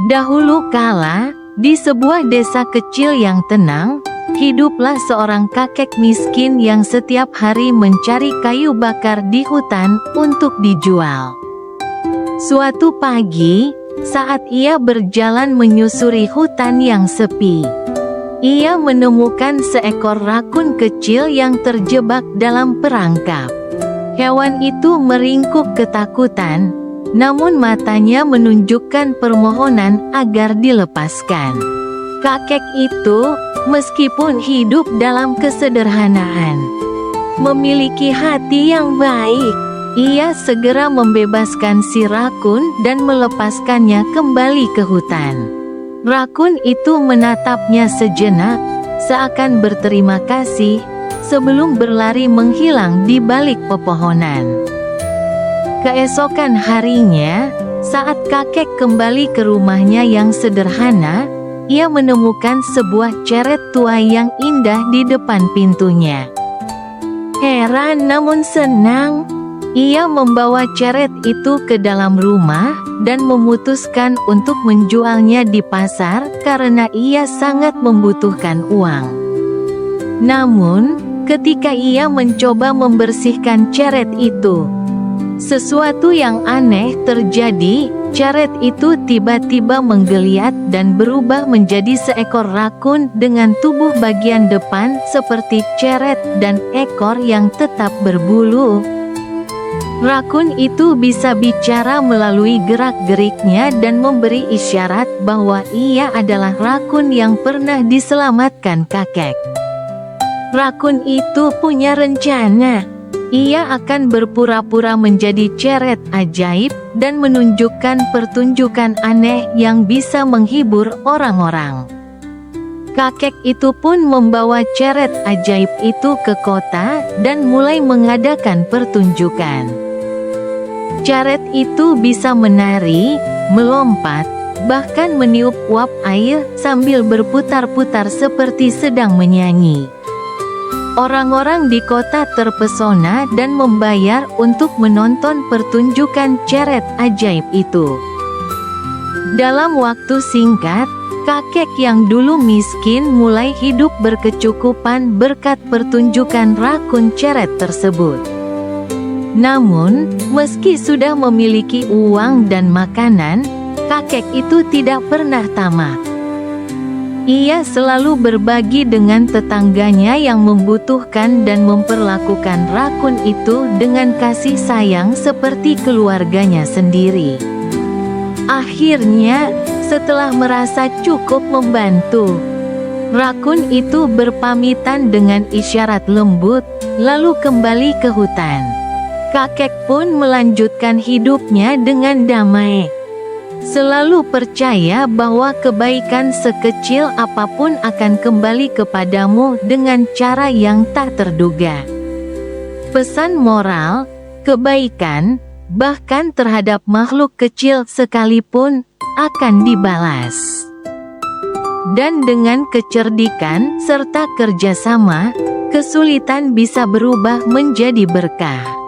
Dahulu kala, di sebuah desa kecil yang tenang, hiduplah seorang kakek miskin yang setiap hari mencari kayu bakar di hutan untuk dijual. Suatu pagi, saat ia berjalan menyusuri hutan yang sepi, ia menemukan seekor rakun kecil yang terjebak dalam perangkap. Hewan itu meringkuk ketakutan, namun matanya menunjukkan permohonan agar dilepaskan. Kakek itu, meskipun hidup dalam kesederhanaan, memiliki hati yang baik. Ia segera membebaskan si rakun dan melepaskannya kembali ke hutan. Rakun itu menatapnya sejenak, seakan berterima kasih, sebelum berlari menghilang di balik pepohonan. Keesokan harinya, saat kakek kembali ke rumahnya yang sederhana, ia menemukan sebuah ceret tua yang indah di depan pintunya. Heran namun senang, ia membawa ceret itu ke dalam rumah dan memutuskan untuk menjualnya di pasar karena ia sangat membutuhkan uang. Namun, ketika ia mencoba membersihkan ceret itu, sesuatu yang aneh terjadi. Ceret itu tiba-tiba menggeliat dan berubah menjadi seekor rakun dengan tubuh bagian depan seperti ceret dan ekor yang tetap berbulu. Rakun itu bisa bicara melalui gerak-geriknya dan memberi isyarat bahwa ia adalah rakun yang pernah diselamatkan kakek. Rakun itu punya rencana. Ia akan berpura-pura menjadi ceret ajaib dan menunjukkan pertunjukan aneh yang bisa menghibur orang-orang. Kakek itu pun membawa ceret ajaib itu ke kota dan mulai mengadakan pertunjukan. Ceret itu bisa menari, melompat, bahkan meniup uap air sambil berputar-putar seperti sedang menyanyi. Orang-orang di kota terpesona dan membayar untuk menonton pertunjukan ceret ajaib itu. Dalam waktu singkat, kakek yang dulu miskin mulai hidup berkecukupan berkat pertunjukan rakun ceret tersebut. Namun, meski sudah memiliki uang dan makanan, kakek itu tidak pernah tamak. Ia selalu berbagi dengan tetangganya yang membutuhkan dan memperlakukan rakun itu dengan kasih sayang seperti keluarganya sendiri. Akhirnya, setelah merasa cukup membantu, rakun itu berpamitan dengan isyarat lembut, lalu kembali ke hutan. Kakek pun melanjutkan hidupnya dengan damai, selalu percaya bahwa kebaikan sekecil apapun akan kembali kepadamu dengan cara yang tak terduga. Pesan moral, kebaikan, bahkan terhadap makhluk kecil sekalipun, akan dibalas. Dan dengan kecerdikan serta kerjasama, kesulitan bisa berubah menjadi berkah.